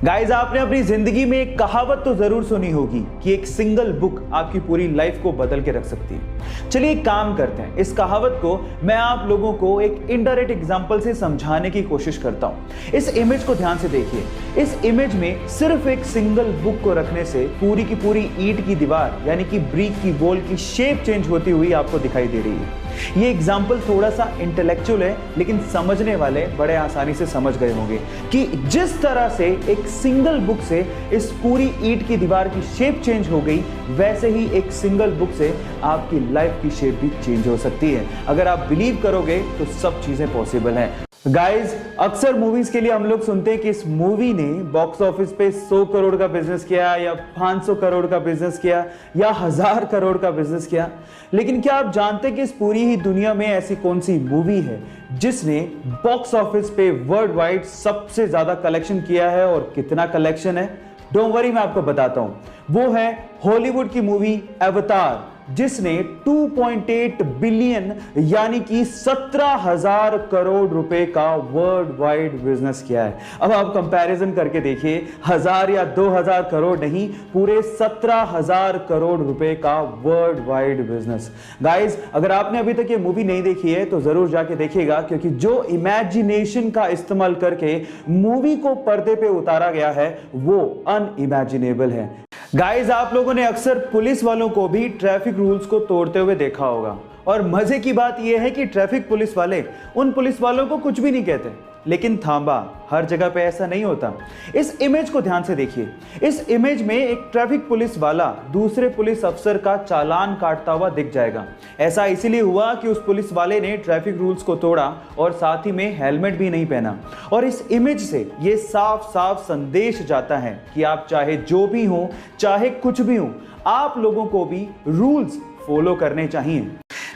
Guys, आपने अपनी जिंदगी में एक कहावत तो जरूर सुनी होगी कि एक सिंगल बुक आपकी पूरी लाइफ को बदल के रख सकती है। चलिए एक काम करते हैं, इस कहावत को मैं आप लोगों को एक इनडायरेक्ट एग्जांपल से समझाने की कोशिश करता हूं। इस इमेज को ध्यान से देखिए। इस इमेज में सिर्फ एक सिंगल बुक को रखने से पूरी की पूरी ईंट की दीवार यानी कि ब्रिक की वॉल की शेप चेंज होती हुई आपको दिखाई दे रही है। ये एग्जाम्पल थोड़ा सा इंटेलेक्चुअल है, लेकिन समझने वाले बड़े आसानी से समझ गए होंगे कि जिस तरह से एक सिंगल बुक से इस पूरी ईंट की दीवार की शेप चेंज हो गई, वैसे ही एक सिंगल बुक से आपकी लाइफ की शेप भी चेंज हो सकती है। अगर आप बिलीव करोगे तो सब चीजें पॉसिबल हैं। गाइज, अक्सर मूवीज के लिए हम लोग सुनते हैं कि इस मूवी ने बॉक्स ऑफिस पे 100 करोड़ का बिजनेस किया या 500 करोड़ का बिजनेस किया या 1000 करोड़ का बिजनेस किया, लेकिन क्या आप जानते हैं कि इस पूरी ही दुनिया में ऐसी कौन सी मूवी है जिसने बॉक्स ऑफिस पे वर्ल्ड वाइड सबसे ज्यादा कलेक्शन किया है और कितना कलेक्शन है? डोंट वरी, मैं आपको बताता हूं। वो है हॉलीवुड की मूवी अवतार, जिसने 2.8 बिलियन यानी कि 17,000 करोड़ रुपए का वर्ल्ड वाइड बिजनेस किया है। अब आप कंपैरिजन करके देखिए, 1000 या 2000 करोड़ नहीं, पूरे 17,000 करोड़ रुपए का वर्ल्ड वाइड बिजनेस। गाइस, अगर आपने अभी तक ये मूवी नहीं देखी है तो जरूर जाके देखिएगा, क्योंकि जो इमेजिनेशन का इस्तेमाल करके मूवी को पर्दे पे उतारा गया है वो अनइमेजिनेबल है। गाइस, आप लोगों ने अक्सर पुलिस वालों को भी ट्रैफिक रूल्स को तोड़ते हुए देखा होगा, और मजे की बात यह है कि ट्रैफिक पुलिस वाले उन पुलिस वालों को कुछ भी नहीं कहते। लेकिन थांबा, हर जगह पे ऐसा नहीं होता। इस इमेज को ध्यान से देखिए। इस इमेज में एक ट्रैफिक पुलिस वाला दूसरे पुलिस अफसर का चालान काटता हुआ दिख जाएगा। ऐसा इसीलिए हुआ कि उस पुलिस वाले ने ट्रैफिक रूल्स को तोड़ा और साथ ही में हेलमेट भी नहीं पहना। और इस इमेज से ये साफ साफ संदेश जाता है कि आप चाहे जो भी हो, चाहे कुछ भी हो, आप लोगों को भी रूल्स फॉलो करने चाहिए।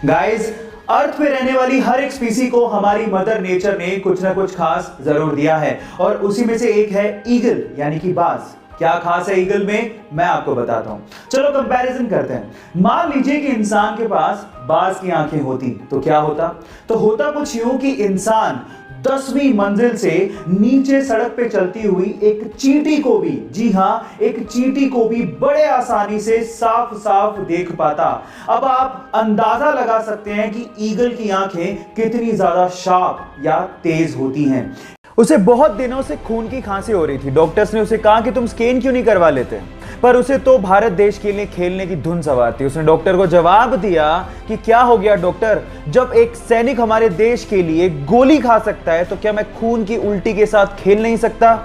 गाइस, अर्थ पे रहने वाली हर एक स्पीसी को हमारी मदर नेचर ने कुछ ना कुछ खास जरूर दिया है, और उसी में से एक है ईगल यानी कि बाज। क्या खास है ईगल में, मैं आपको बताता हूं। चलो कंपैरिजन करते हैं। मान लीजिए कि इंसान के पास बाज की आंखें होती तो क्या होता? तो होता कुछ यूं कि इंसान 10वीं मंजिल से नीचे सड़क पे चलती हुई एक चींटी को भी, जी हां, एक चींटी को भी बड़े आसानी से साफ साफ देख पाता। अब आप अंदाजा लगा सकते हैं कि ईगल की आंखें कितनी ज्यादा शार्प या तेज होती हैं। उसे बहुत दिनों से खून की खांसी हो रही थी। डॉक्टर्स ने उसे कहा कि तुम स्कैन क्यों नहीं करवा लेते, पर उसे तो भारत देश के लिए खेलने की धुन सवार थी। उसने डॉक्टर को जवाब दिया कि क्या हो गया डॉक्टर, जब एक सैनिक हमारे देश के लिए गोली खा सकता है तो क्या मैं खून की उल्टी के साथ खेल नहीं सकता?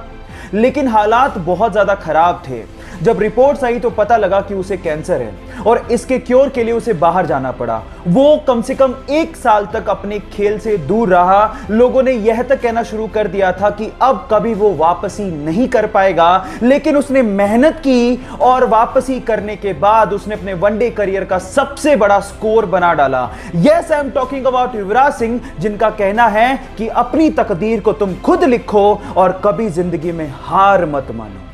लेकिन हालात बहुत ज्यादा खराब थे। जब रिपोर्ट्स आई तो पता लगा कि उसे कैंसर है और इसके क्योर के लिए उसे बाहर जाना पड़ा। वो कम से कम 1 साल तक अपने खेल से दूर रहा। लोगों ने यह तक कहना शुरू कर दिया था कि अब कभी वो वापसी नहीं कर पाएगा, लेकिन उसने मेहनत की और वापसी करने के बाद उसने अपने वनडे करियर का सबसे बड़ा स्कोर बना डाला। Yes, I am talking about Yuvraj Singh, जिनका कहना है कि अपनी तकदीर को तुम खुद लिखो और कभी जिंदगी में हार मत मानो।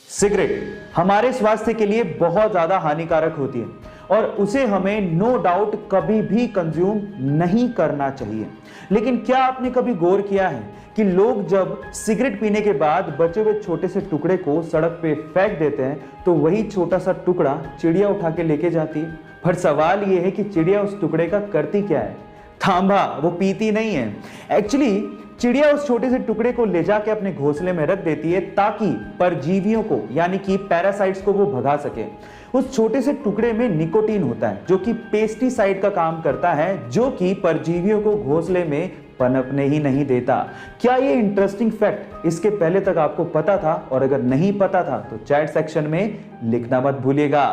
सिगरेट हमारे स्वास्थ्य के लिए बहुत ज्यादा हानिकारक होती है और उसे हमें नो डाउट कभी भी कंज्यूम नहीं करना चाहिए। लेकिन क्या आपने कभी गौर किया है कि लोग जब सिगरेट पीने के बाद बचे हुए छोटे से टुकड़े को सड़क पे फेंक देते हैं तो वही छोटा सा टुकड़ा चिड़िया उठा के लेके जाती है। पर सवाल यह है कि चिड़िया उस टुकड़े का करती क्या है? थांबा, वो पीती नहीं है। एक्चुअली चिड़िया उस छोटे से टुकड़े को ले जाके अपने घोंसले में रख देती है ताकि परजीवियों को यानी कि पैरासाइट्स को वो भगा सके। उस छोटे से टुकड़े में निकोटीन होता है जो कि पेस्टिसाइड का काम करता है, जो कि परजीवियों को घोंसले में पनपने ही नहीं देता। क्या ये इंटरेस्टिंग फैक्ट इसके पहले तक आपको पता था? और अगर नहीं पता था तो चैट सेक्शन में लिखना मत भूलिएगा।